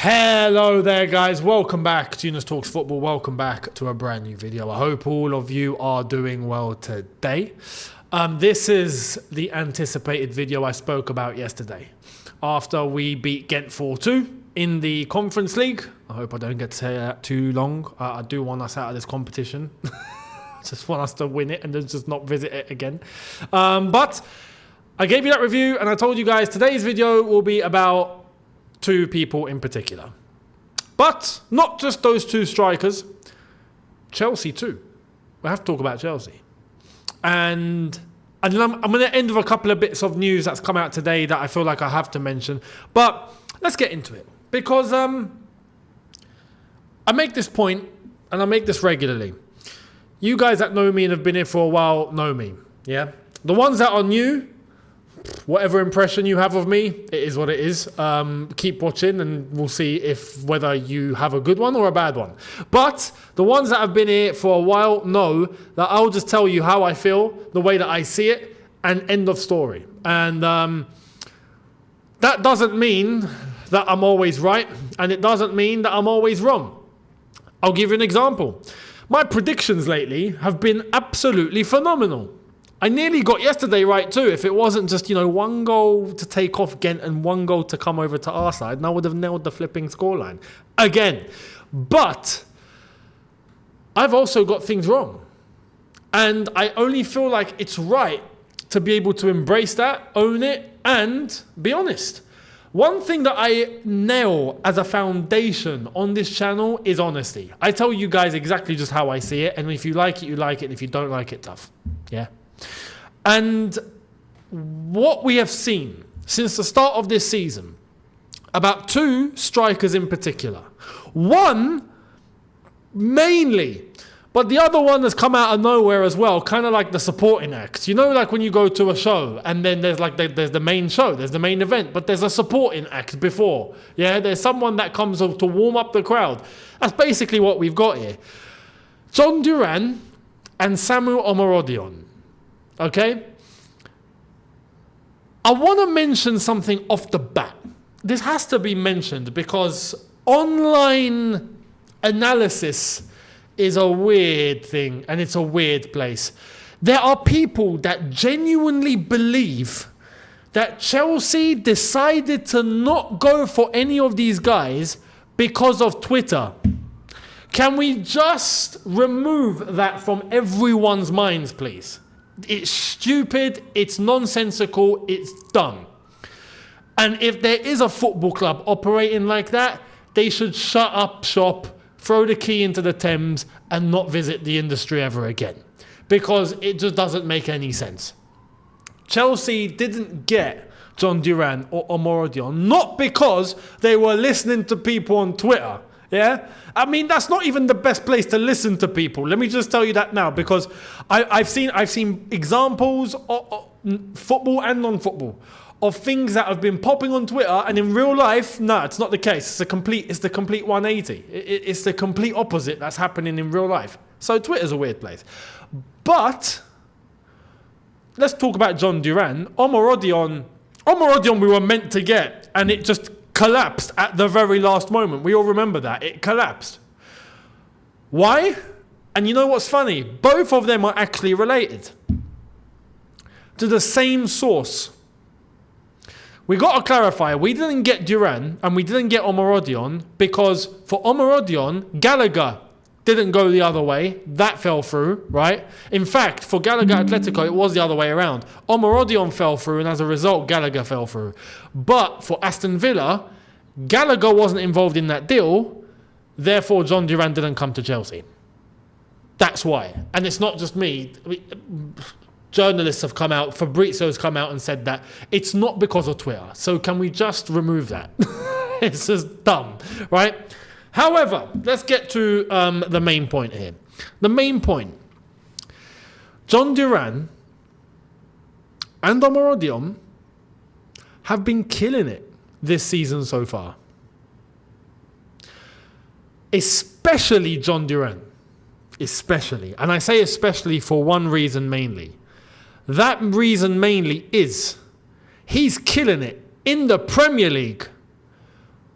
Hello there guys, welcome back to Younes Talks Football, welcome back to a brand new video. I hope all of you are doing well today. This is the anticipated video I spoke about yesterday. After we beat Ghent 4-2 in the Conference League. I hope I don't get to say that too long. I do want us out of this competition. Just want us to win it and then just not visit it again. But I gave you that review and I told you guys today's video will be about two people in particular. But not just those two strikers, Chelsea too. We have to talk about Chelsea. And I'm going to end with a couple of bits of news that's come out today that I feel like I have to mention. But let's get into it. Because I make this point, and I make this regularly. You guys that know me and have been here for a while know me. Yeah. The ones that are new, whatever impression you have of me, it is what it is. Keep watching and we'll see whether you have a good one or a bad one. But the ones that have been here for a while know that I'll just tell you how I feel, the way that I see it, and end of story. And that doesn't mean that I'm always right, and it doesn't mean that I'm always wrong. I'll give you an example. My predictions lately have been absolutely phenomenal. I nearly got yesterday right too. If it wasn't just, one goal to take off Ghent and one goal to come over to our side, and I would have nailed the flipping scoreline again. But I've also got things wrong. And I only feel like it's right to be able to embrace that, own it, and be honest. One thing that I nail as a foundation on this channel is honesty. I tell you guys exactly just how I see it. And if you like it, you like it. And if you don't like it, tough. Yeah. And what we have seen since the start of this season, about two strikers in particular, one mainly, but the other one has come out of nowhere as well, kind of like the supporting act. Like when you go to a show and then there's the main show, there's the main event, but there's a supporting act before. Yeah, there's someone that comes to warm up the crowd. That's basically what we've got here. Jhon Duran and Omorodion. Okay? I want to mention something off the bat. This has to be mentioned because online analysis is a weird thing and it's a weird place. There are people that genuinely believe that Chelsea decided to not go for any of these guys because of Twitter. Can we just remove that from everyone's minds, please? It's stupid, it's nonsensical, it's dumb. And if there is a football club operating like that, they should shut up shop, throw the key into the Thames, and not visit the industry ever again. Because it just doesn't make any sense. Chelsea didn't get Jhon Duran or Omorodion, not because they were listening to people on Twitter. Yeah? I mean, that's not even the best place to listen to people. Let me just tell you that now, because I've seen examples of football and non-football of things that have been popping on Twitter, and in real life, no, it's not the case. It's the complete 180. It's the complete opposite that's happening in real life. So Twitter's a weird place. But let's talk about Jhon Duran. Omorodion we were meant to get, and it just collapsed at the very last moment. We all remember that. It collapsed. Why? And you know what's funny? Both of them are actually related to the same source. We got to clarify, we didn't get Duran and we didn't get Omorodion because for Omorodion, Gallagher didn't go the other way. That fell through, right? In fact, for Gallagher Atletico, it was the other way around. Omorodion fell through, and as a result, Gallagher fell through. But for Aston Villa, Gallagher wasn't involved in that deal. Therefore, Jhon Duran didn't come to Chelsea. That's why. And it's not just me. Journalists have come out, Fabrizio's come out and said that it's not because of Twitter. So can we just remove that? It's just dumb, right? However, let's get to the main point here. The main point. Jhon Duran and Omorodion have been killing it this season so far. Especially Jhon Duran. Especially. And I say especially for one reason mainly. That reason mainly is he's killing it in the Premier League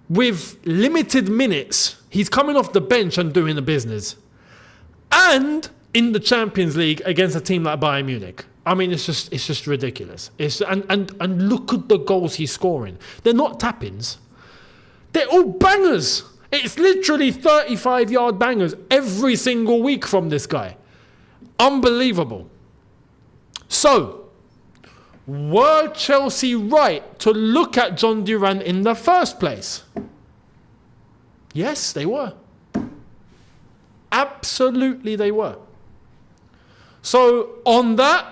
with limited minutes, he's coming off the bench and doing the business. And in the Champions League against a team like Bayern Munich. I mean, it's just ridiculous. And look at the goals he's scoring. They're not tap-ins. They're all bangers. It's literally 35-yard bangers every single week from this guy. Unbelievable. So, were Chelsea right to look at Jhon Duran in the first place? Yes, they were. Absolutely they were. So, on that,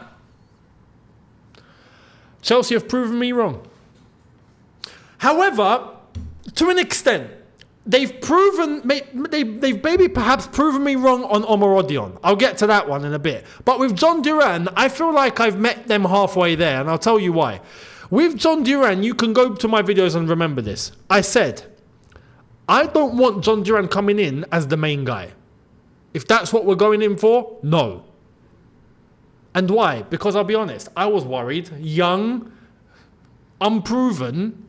Chelsea have proven me wrong. However, to an extent, they've maybe perhaps proven me wrong on Omorodion. I'll get to that one in a bit. But with Jhon Duran, I feel like I've met them halfway there, and I'll tell you why. With Jhon Duran, you can go to my videos and remember this. I said, I don't want Jhon Duran coming in as the main guy. If that's what we're going in for, no. And why? Because I'll be honest, I was worried, young, unproven,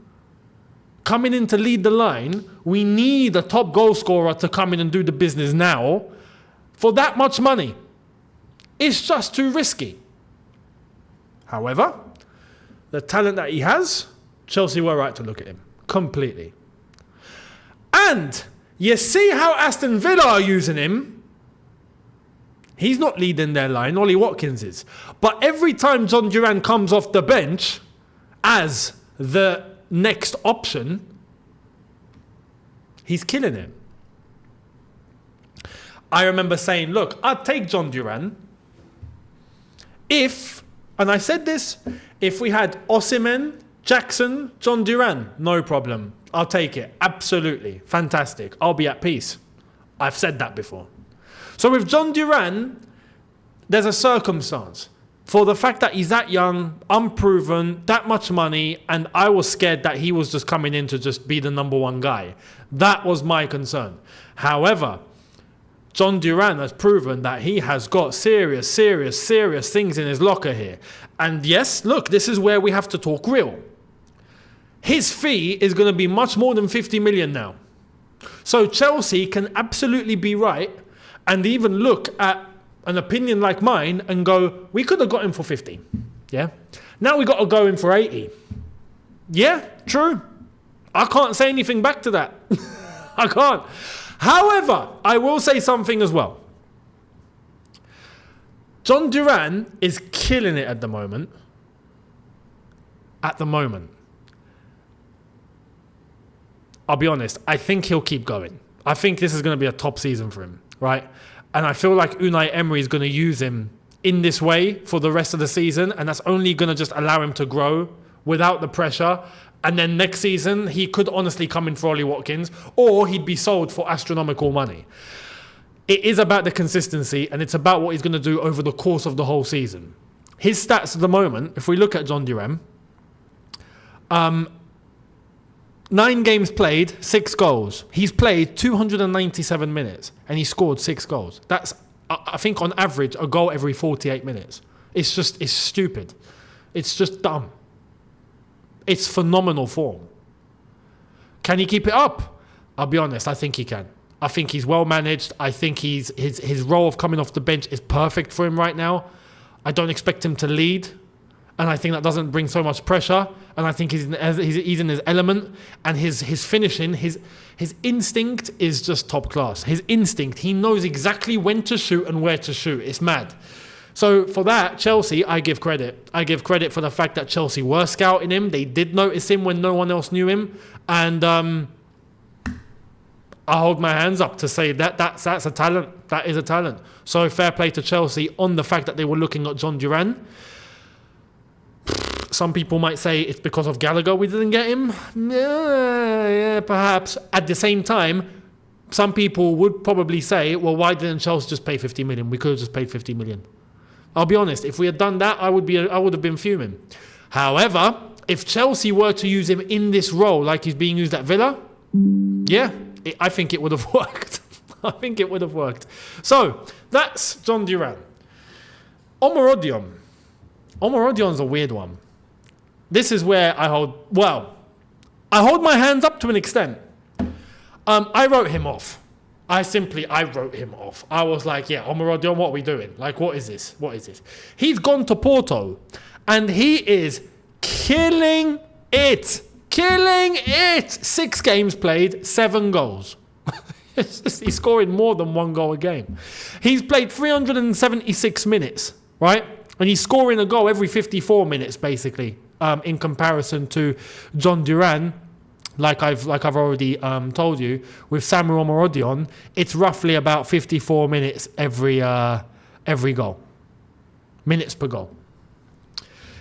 coming in to lead the line. We need a top goal scorer to come in and do the business now for that much money. It's just too risky. However, the talent that he has, Chelsea were right to look at him completely. And you see how Aston Villa are using him. He's not leading their line, Ollie Watkins is. But every time Jhon Duran comes off the bench as the next option, he's killing it. I remember saying, look, I'd take Jhon Duran if, and I said this, if we had Osimhen, Jackson, Jhon Duran, no problem. I'll take it. Absolutely. Fantastic. I'll be at peace. I've said that before. So with Jhon Duran, there's a circumstance. For the fact that he's that young, unproven, that much money, and I was scared that he was just coming in to just be the number one guy. That was my concern. However, Jhon Duran has proven that he has got serious things in his locker here. And yes, look, this is where we have to talk real. His fee is going to be much more than 50 million now. So Chelsea can absolutely be right and even look at an opinion like mine and go, we could have got him for 50. Yeah. Now we got to go in for 80. Yeah, true. I can't say anything back to that. I can't. However, I will say something as well. Jhon Duran is killing it at the moment. At the moment. I'll be honest, I think he'll keep going. I think this is going to be a top season for him, right? And I feel like Unai Emery is going to use him in this way for the rest of the season, and that's only going to just allow him to grow without the pressure. And then next season, he could honestly come in for Ollie Watkins, or he'd be sold for astronomical money. It is about the consistency, and it's about what he's going to do over the course of the whole season. His stats at the moment, if we look at Jhon Duran, 9 games played, 6 goals. He's played 297 minutes and he scored 6 goals. That's, I think, on average, a goal every 48 minutes. It's stupid. It's just dumb. It's phenomenal form. Can he keep it up? I'll be honest, I think he can. I think he's well managed. I think his role of coming off the bench is perfect for him right now. I don't expect him to lead. And I think that doesn't bring so much pressure. And I think he's in his element. And his finishing, his instinct is just top class. His instinct, he knows exactly when to shoot and where to shoot. It's mad. So for that, Chelsea, I give credit. I give credit for the fact that Chelsea were scouting him. They did notice him when no one else knew him. And I hold my hands up to say that's a talent. That is a talent. So fair play to Chelsea on the fact that they were looking at Jhon Duran. Some people might say it's because of Gallagher we didn't get him. Yeah, perhaps. At the same time, some people would probably say, well, why didn't Chelsea just pay 50 million? We could have just paid 50 million. I'll be honest, if we had done that, I would have been fuming. However, if Chelsea were to use him in this role like he's being used at Villa, yeah, I think it would have worked. I think it would have worked. So, that's Jhon Duran. Omorodion. Omorodion's a weird one. This is where I hold my hands up to an extent. I wrote him off. I wrote him off. I was like, yeah, Omorodion, what are we doing? Like, what is this? What is this? He's gone to Porto, and he is killing it. Killing it. 6 games played, 7 goals. He's scoring more than 1 goal a game. He's played 376 minutes, right? And he's scoring a goal every 54 minutes, basically, in comparison to Jhon Duran. Like I've already told you, with Samuel Omorodion, it's roughly about 54 minutes every goal. Minutes per goal.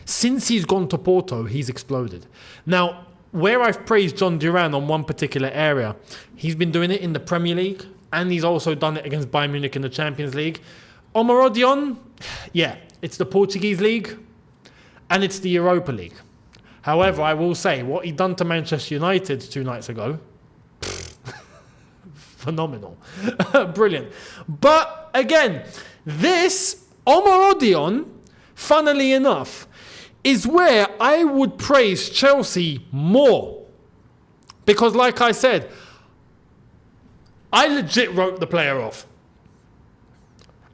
Since he's gone to Porto, he's exploded. Now, where I've praised Jhon Duran on one particular area, he's been doing it in the Premier League, and he's also done it against Bayern Munich in the Champions League. Omorodion, yeah, it's the Portuguese league, and it's the Europa League. However, I will say, what he done to Manchester United 2 nights ago, phenomenal. Brilliant. But again, this Omorodion, funnily enough, is where I would praise Chelsea more. Because like I said, I legit wrote the player off.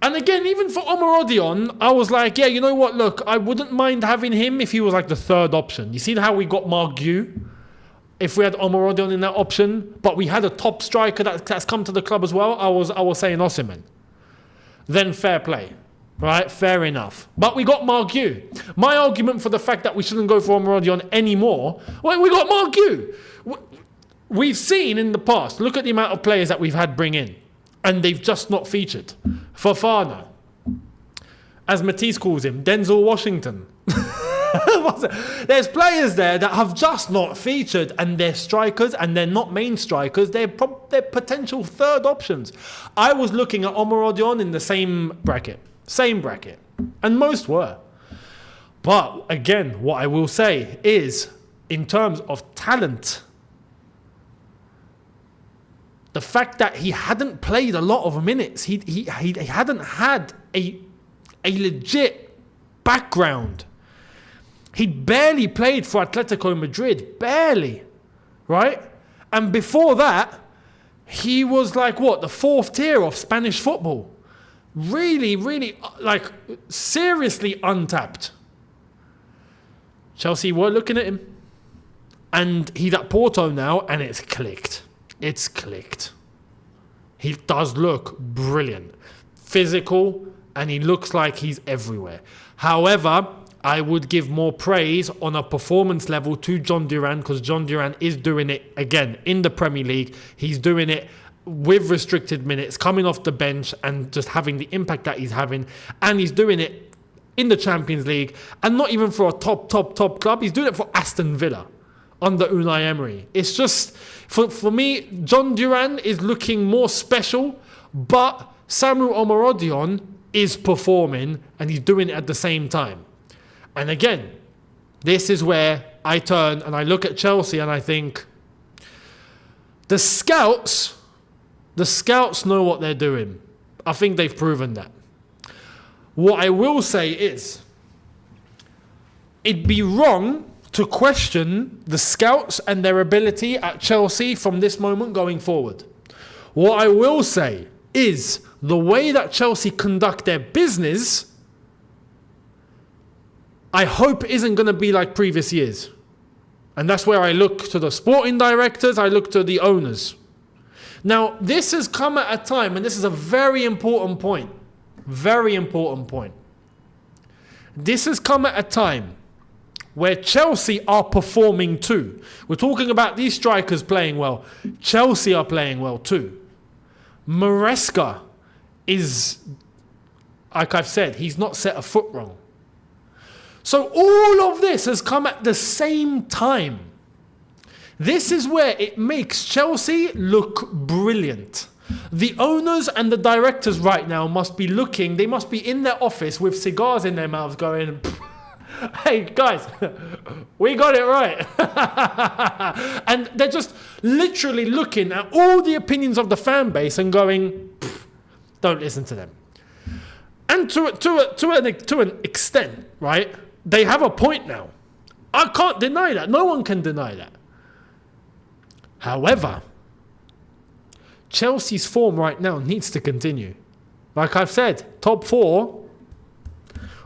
And again, even for Omorodion, I was like, yeah, you know what? Look, I wouldn't mind having him if he was like the 3rd option. You see how we got Margue? If we had Omorodion in that option, but we had a top striker that's come to the club as well, I was saying Osimhen. Then fair play, right? Fair enough. But we got Margue. My argument for the fact that we shouldn't go for Omorodion anymore, well, we got Margue. We've seen in the past, look at the amount of players that we've had bring in, and they've just not featured. Fofana, as Matisse calls him, Denzel Washington. There's players there that have just not featured, and they're strikers, and they're not main strikers. They're potential 3rd options. I was looking at Omorodion in the same bracket, and most were. But again, what I will say is, in terms of talent, the fact that he hadn't played a lot of minutes, he hadn't had a legit background. He'd barely played for Atletico Madrid, barely, right? And before that, he was like, what, the 4th tier of Spanish football. Really, really, like, seriously untapped. Chelsea were looking at him. And he's at Porto now, and it's clicked. It's clicked. He does look brilliant. Physical, and he looks like he's everywhere. However, I would give more praise on a performance level to Jhon Duran, because Jhon Duran is doing it again in the Premier League. He's doing it with restricted minutes, coming off the bench and just having the impact that he's having. And he's doing it in the Champions League, and not even for a top club. He's doing it for Aston Villa under Unai Emery. It's just, for me, Jhon Duran is looking more special, but Samuel Omorodion is performing, and he's doing it at the same time. And again, this is where I turn and I look at Chelsea and I think, the scouts know what they're doing. I think they've proven that. What I will say is, it'd be wrong to question the scouts and their ability at Chelsea from this moment going forward. What I will say is, the way that Chelsea conduct their business, I hope isn't going to be like previous years. And that's where I look to the sporting directors, I look to the owners. Now, this has come at a time, and this is a very important point. Very important point. This has come at a time where Chelsea are performing too. We're talking about these strikers playing well. Chelsea are playing well too. Maresca is, like I've said, he's not set a foot wrong. So all of this has come at the same time. This is where it makes Chelsea look brilliant. The owners and the directors right now must be looking, they must be in their office with cigars in their mouths going, hey guys, we got it right. And they're just literally looking at all the opinions of the fan base and going, don't listen to them. And to an extent, right, they have a point now. I can't deny that. No one can deny that. However, Chelsea's form right now needs to continue. Like I've said, top 4,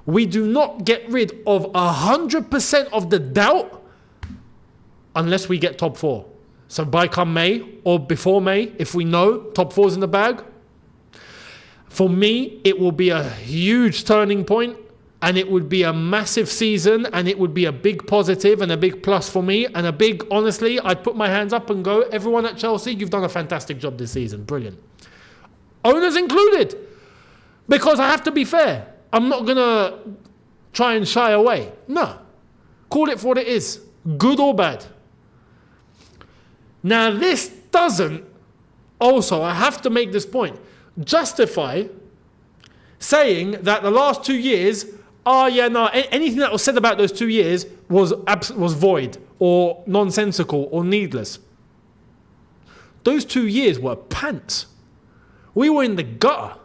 we do not get rid of 100% of the doubt unless we get top 4. So by come May or before May, if we know top 4's in the bag, for me, it will be a huge turning point, and it would be a massive season, and it would be a big positive and a big plus for me, and a big, honestly, I'd put my hands up and go, everyone at Chelsea, you've done a fantastic job this season. Brilliant. Owners included. Because I have to be fair. I'm not going to try and shy away. No. Call it for what it is. Good or bad. Now, this doesn't, also, I have to make this point, justify saying that the last 2 years, anything that was said about those 2 years was void or nonsensical or needless. Those 2 years were pants. We were in the gutter.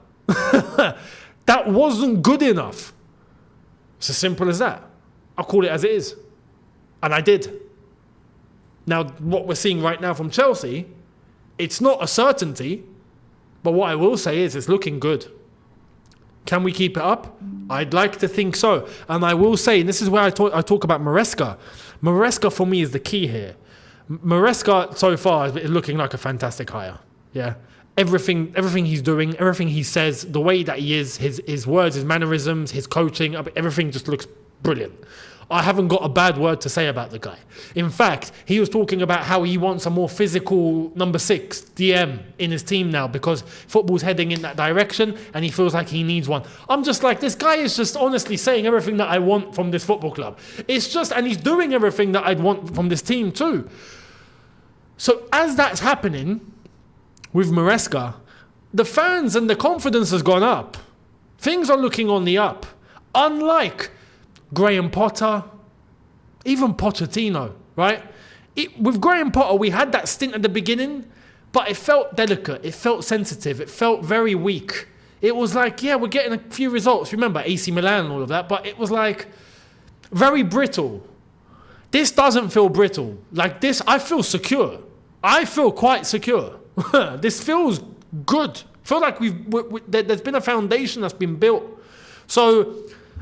That wasn't good enough. It's as simple as that. I'll call it as it is. And I did. Now, what we're seeing right now from Chelsea, it's not a certainty, but what I will say is it's looking good. Can we keep it up? I'd like to think so. And I will say, and this is where I talk about Maresca. Maresca for me is the key here. Maresca so far is looking like a fantastic hire. Yeah. Everything he's doing, everything he says, the way that he is, his words, his mannerisms, his coaching, everything just looks brilliant. I haven't got a bad word to say about the guy. In fact, he was talking about how he wants a more physical number 6 DM in his team now because football's heading in that direction and he feels like he needs one. I'm just like, this guy is just honestly saying everything that I want from this football club. It's just, and he's doing everything that I'd want from this team too. So as that's happening with Maresca, the fans and the confidence has gone up. Things are looking on the up. Unlike Graham Potter, even Pochettino, right? With Graham Potter, we had that stint at the beginning, but it felt delicate, it felt sensitive, it felt very weak. It was like, yeah, we're getting a few results. Remember, AC Milan and all of that, but it was like very brittle. This doesn't feel brittle. Like this, I feel secure. I feel quite secure. This feels good. I feel like there's been a foundation that's been built. So,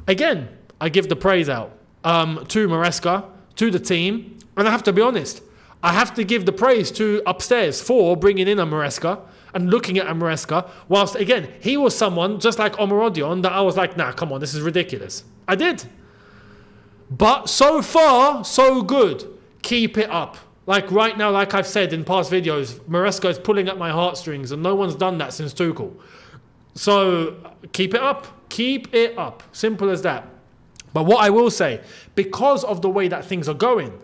again, I give the praise out to Maresca, to the team, and I have to be honest, I have to give the praise to upstairs for bringing in a Maresca and looking at a Maresca, whilst again, he was someone, just like Omorodion, that I was like, nah, come on, this is ridiculous. I did. But so far, so good. Keep it up. Like right now, like I've said in past videos, Maresca is pulling at my heartstrings and no one's done that since Tuchel. So keep it up. Keep it up. Simple as that. But what I will say, because of the way that things are going,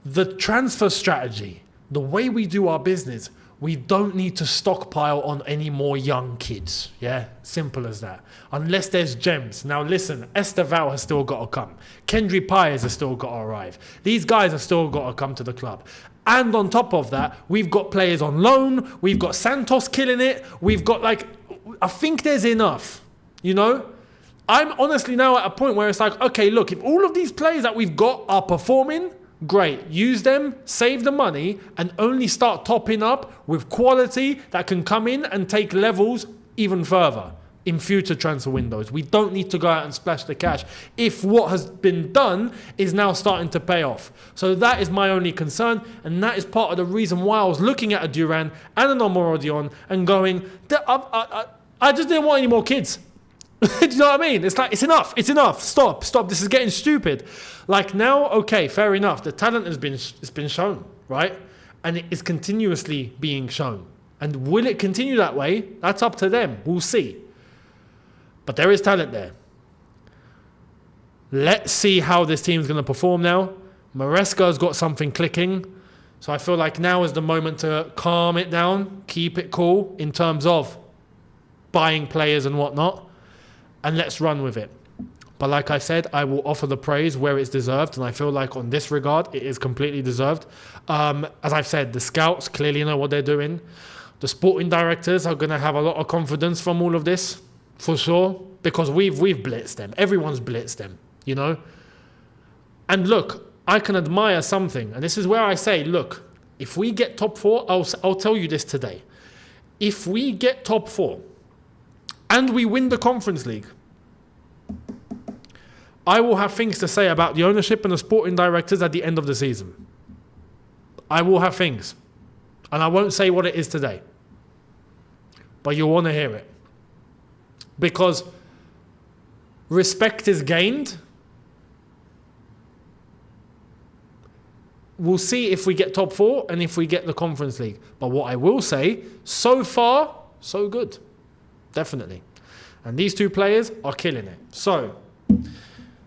the transfer strategy, the way we do our business, we don't need to stockpile on any more young kids. Yeah, simple as that. Unless there's gems. Now listen, Estevao has still got to come. Kendry Pires has still got to arrive. These guys have still got to come to the club. And on top of that, we've got players on loan. We've got Santos killing it. We've got I think there's enough, you know? I'm honestly now at a point where it's like, okay, look, if all of these players that we've got are performing, great. Use them, save the money, and only start topping up with quality that can come in and take levels even further in future transfer windows. We don't need to go out and splash the cash if what has been done is now starting to pay off. So that is my only concern, and that is part of the reason why I was looking at a Duran and an Omorodion and going, I just didn't want any more kids. Do you know what I mean? It's like, it's enough. Stop. This is getting stupid. Like now, okay, fair enough. The talent has been shown, right? And it is continuously being shown. And will it continue that way? That's up to them. We'll see. But there is talent there. Let's see how this team's going to perform now. Maresca's got something clicking. So I feel like now is the moment to calm it down, keep it cool in terms of buying players and whatnot. And let's run with it. But like I said, I will offer the praise where it's deserved. And I feel like on this regard, it is completely deserved. As I've said, the scouts clearly know what they're doing. The sporting directors are going to have a lot of confidence from all of this, for sure. Because we've blitzed them. Everyone's blitzed them, you know. And look, I can admire something. And this is where I say, look, if we get top 4, I'll tell you this today. if we get top 4 and we win the Conference League, I will have things to say about the ownership and the sporting directors at the end of the season. I will have things. And I won't say what it is today. But you'll want to hear it. Because respect is gained. We'll see if we get top 4 and if we get the Conference League. But what I will say, so far, so good. Definitely. And these 2 players are killing it. So,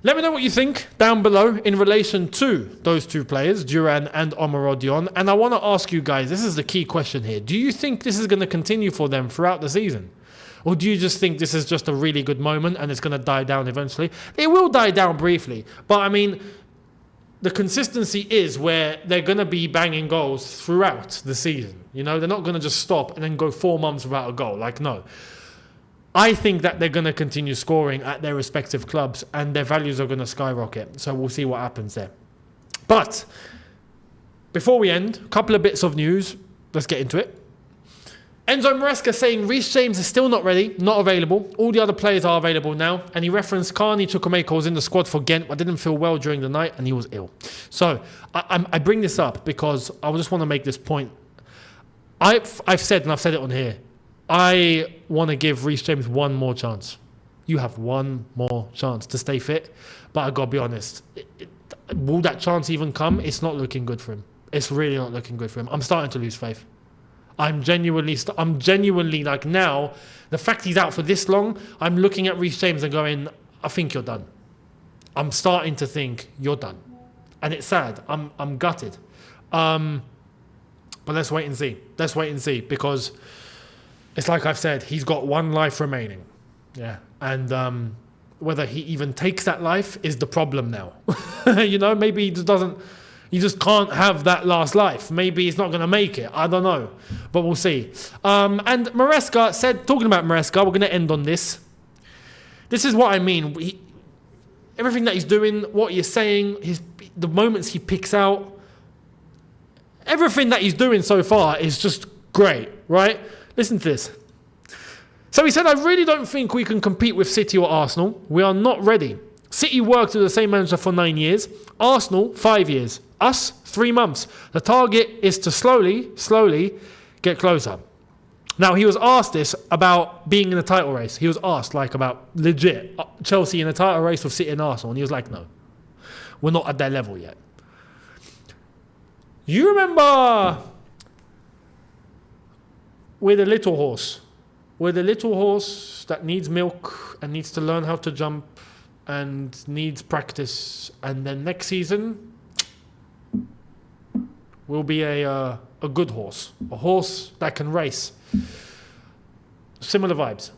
let me know what you think down below in relation to those 2 players, Duran and Omorodion. And I want to ask you guys, this is the key question here. Do you think this is going to continue for them throughout the season? Or do you just think this is just a really good moment and it's going to die down eventually? It will die down briefly. But I mean, the consistency is where they're going to be banging goals throughout the season. You know, they're not going to just stop and then go 4 months without a goal. Like, no. I think that they're going to continue scoring at their respective clubs and their values are going to skyrocket. So we'll see what happens there. But before we end, a couple of bits of news. Let's get into it. Enzo Maresca saying Reece James is still not ready, not available. All the other players are available now. And he referenced Carney Chukwuemeka was in the squad for Ghent, but didn't feel well during the night and he was ill. So I bring this up because I just want to make this point. I've said, and I've said it on here, I want to give Reece James one more chance. You have one more chance to stay fit. But I've got to be honest. Will that chance even come? It's not looking good for him. It's really not looking good for him. I'm starting to lose faith. I'm genuinely like now, the fact he's out for this long, I'm looking at Reece James and going, I think you're done. I'm starting to think you're done. And it's sad. I'm gutted. But let's wait and see. Let's wait and see because it's like I've said, he's got one life remaining. Yeah. And whether he even takes that life is the problem now. You know, maybe he just doesn't, he just can't have that last life. Maybe he's not going to make it. I don't know. But we'll see. And Maresca said, talking about Maresca, we're going to end on this. This is what I mean. Everything that he's doing, what he's saying, the moments he picks out, everything that he's doing so far is just great, right? Listen to this. So he said, I really don't think we can compete with City or Arsenal. We are not ready. City worked with the same manager for 9 years. Arsenal, 5 years. Us, 3 months. The target is to slowly get closer. Now, he was asked this about being in a title race. He was asked, like, about legit Chelsea in a title race with City and Arsenal. And he was like, no, we're not at that level yet. You remember we're the little horse. We're the little horse that needs milk and needs to learn how to jump and needs practice. And then next season, we'll be a good horse. A horse that can race. Similar vibes.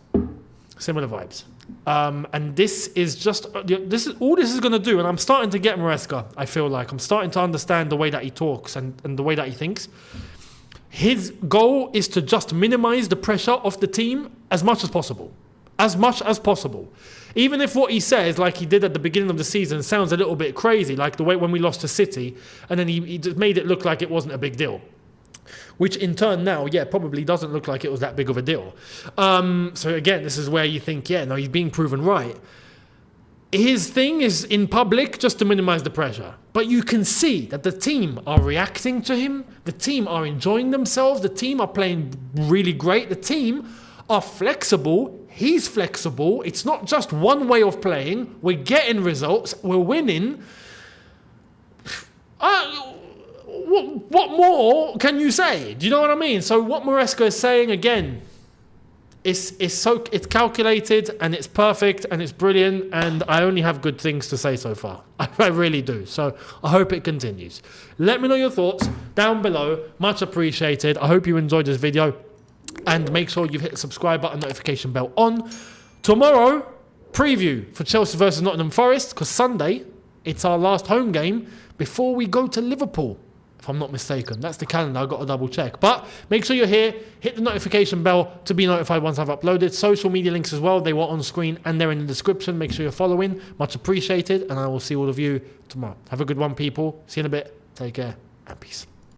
And this is just, this is all this is going to do. And I'm starting to get Maresca, I feel like. I'm starting to understand the way that he talks and the way that he thinks. His goal is to just minimize the pressure of the team as much as possible. As much as possible. Even if what he says, like he did at the beginning of the season, sounds a little bit crazy, like the way when we lost to City, and then he just made it look like it wasn't a big deal. Which in turn now, probably doesn't look like it was that big of a deal. So again, this is where you think, no, he's being proven right. His thing is in public just to minimize the pressure. But you can see that the team are reacting to him. The team are enjoying themselves. The team are playing really great. The team are flexible. He's flexible. It's not just one way of playing. We're getting results. We're winning. What more can you say? Do you know what I mean? So what Maresca is saying, again, it's calculated and it's perfect and it's brilliant, and I only have good things to say so far. I really do. So I hope it continues. Let me know your thoughts down below. Much appreciated. I hope you enjoyed this video, and make sure you've hit the subscribe button, notification bell on. Tomorrow, preview for Chelsea versus Nottingham Forest, because Sunday, it's our last home game before we go to Liverpool. If I'm not mistaken. That's the calendar. I've got to double check. But make sure you're here. Hit the notification bell to be notified once I've uploaded. Social media links as well. They were on screen and they're in the description. Make sure you're following. Much appreciated. And I will see all of you tomorrow. Have a good one, people. See you in a bit. Take care and peace.